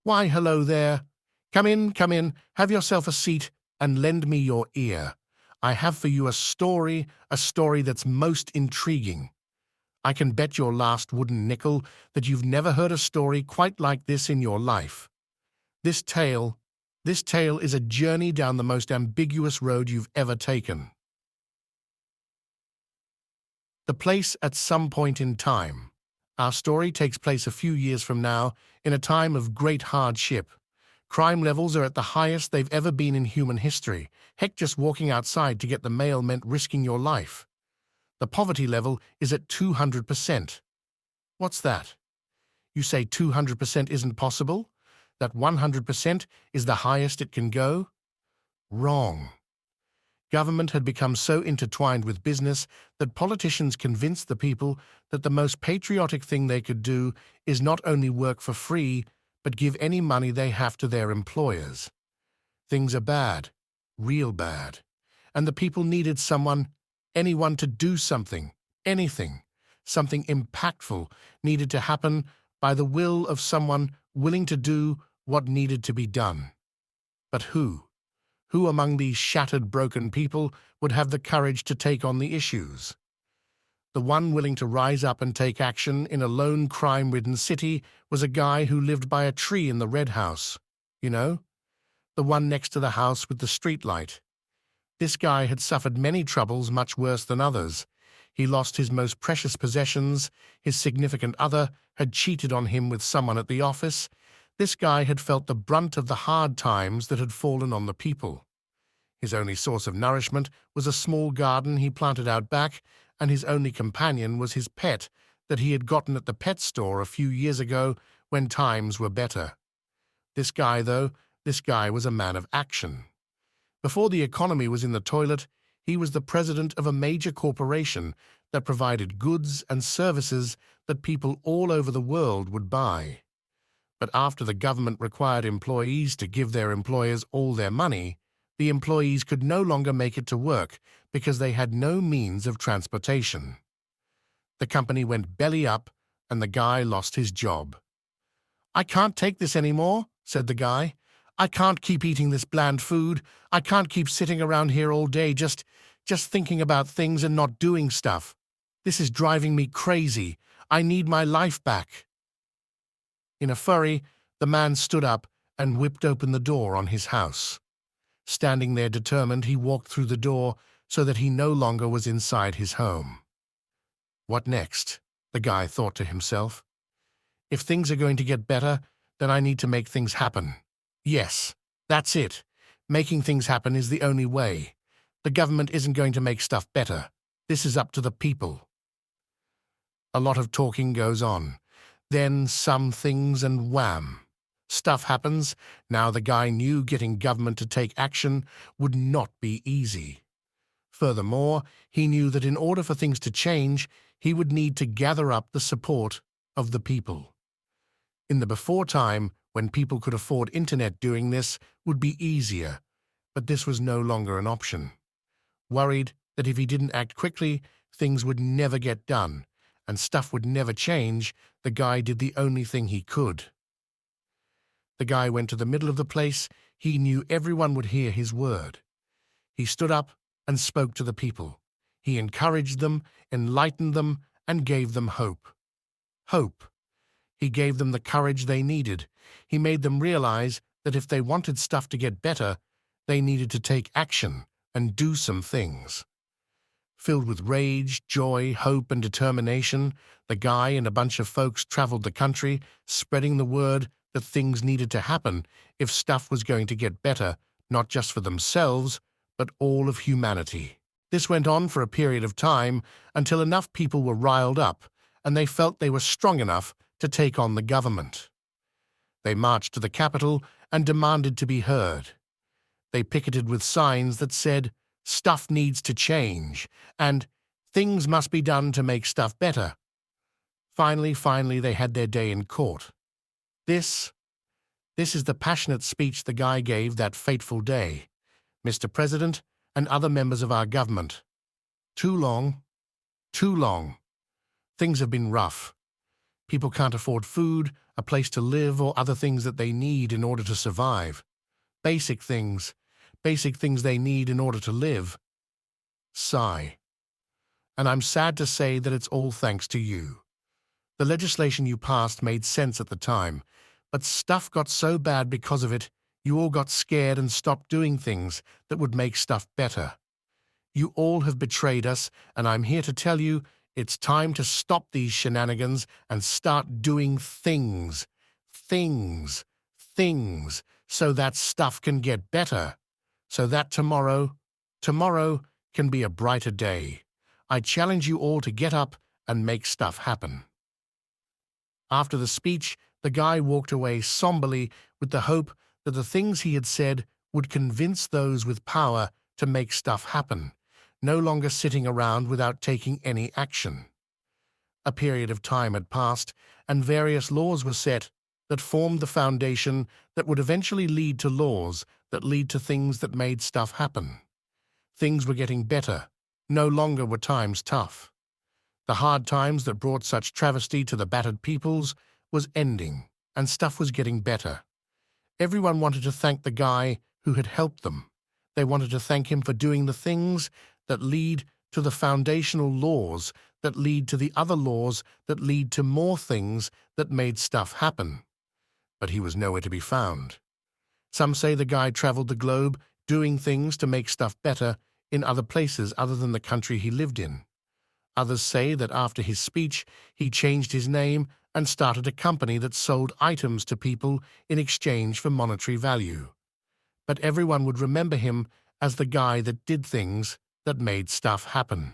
Why, hello there. Come in, have yourself a seat, and lend me your ear. I have for you a story that's most intriguing. I can bet your last wooden nickel that you've never heard a story quite like this in your life. This tale, this tale is a journey down the most ambiguous road you've ever taken. The place at some point in time. Our story takes place a few years from now, in a time of great hardship. Crime levels are at the highest they've ever been in human history. Heck, just walking outside to get the mail meant risking your life. The poverty level is at 200%. What's that? You say 200% isn't possible? That 100% is the highest it can go? Wrong. Government had become so intertwined with business that politicians convinced the people that the most patriotic thing they could do is not only work for free, but give any money they have to their employers. Things are bad, real bad, and the people needed anyone to do something, anything, something impactful needed to happen by the will of someone willing to do what needed to be done. But who? Who among these shattered, broken people would have the courage to take on the issues? The one willing to rise up and take action in a lone, crime-ridden city was a guy who lived by a tree in the red house. You know? The one next to the house with the streetlight. This guy had suffered many troubles much worse than others. He lost his most precious possessions, his significant other had cheated on him with someone at the office. This guy had felt the brunt of the hard times that had fallen on the people. His only source of nourishment was a small garden he planted out back, and his only companion was his pet that he had gotten at the pet store a few years ago when times were better. This guy was a man of action. Before the economy was in the toilet, he was the president of a major corporation that provided goods and services that people all over the world would buy. But after the government required employees to give their employers all their money, the employees could no longer make it to work because they had no means of transportation. The company went belly up, and the guy lost his job. "I can't take this anymore," said the guy. "I can't keep eating this bland food. I can't keep sitting around here all day just thinking about things and not doing stuff. This is driving me crazy. I need my life back." In a flurry, the man stood up and whipped open the door on his house. Standing there determined, he walked through the door so that he no longer was inside his home. What next? The guy thought to himself. If things are going to get better, then I need to make things happen. Yes, that's it. Making things happen is the only way. The government isn't going to make stuff better. This is up to the people. A lot of talking goes on. Then some things and wham. Stuff happens. Now the guy knew getting government to take action would not be easy. Furthermore, he knew that in order for things to change, he would need to gather up the support of the people. In the before time, when people could afford internet, doing this would be easier, but this was no longer an option. Worried that if he didn't act quickly, things would never get done, and stuff would never change, the guy did the only thing he could. The guy went to the middle of the place. He knew everyone would hear his word. He stood up and spoke to the people. He encouraged them, enlightened them, and gave them hope. Hope. He gave them the courage they needed. He made them realize that if they wanted stuff to get better, they needed to take action and do some things. Filled with rage, joy, hope, and determination, the guy and a bunch of folks traveled the country, spreading the word that things needed to happen if stuff was going to get better, not just for themselves, but all of humanity. This went on for a period of time until enough people were riled up and they felt they were strong enough to take on the government. They marched to the Capitol and demanded to be heard. They picketed with signs that said, "Stuff needs to change," and "Things must be done to make stuff better." Finally, they had their day in court. This is the passionate speech the guy gave that fateful day. "Mr. President and other members of our government, too long. Things have been rough. People can't afford food, a place to live, or other things that they need in order to survive. Basic things they need in order to live. Sigh. And I'm sad to say that it's all thanks to you. The legislation you passed made sense at the time, but stuff got so bad because of it, you all got scared and stopped doing things that would make stuff better. You all have betrayed us, and I'm here to tell you it's time to stop these shenanigans and start doing things. Things. Things. So that stuff can get better. So that tomorrow can be a brighter day. I challenge you all to get up and make stuff happen. After the speech, the guy walked away somberly with the hope that the things he had said would convince those with power to make stuff happen, no longer sitting around without taking any action. A period of time had passed, and various laws were set that formed the foundation that would eventually lead to laws that lead to things that made stuff happen. Things were getting better. No longer were times tough. The hard times that brought such travesty to the battered peoples was ending, and stuff was getting better. Everyone wanted to thank the guy who had helped them. They wanted to thank him for doing the things that lead to the foundational laws that lead to the other laws that lead to more things that made stuff happen. But he was nowhere to be found. Some say the guy traveled the globe doing things to make stuff better in other places other than the country he lived in. Others say that after his speech, he changed his name and started a company that sold items to people in exchange for monetary value. But everyone would remember him as the guy that did things that made stuff happen.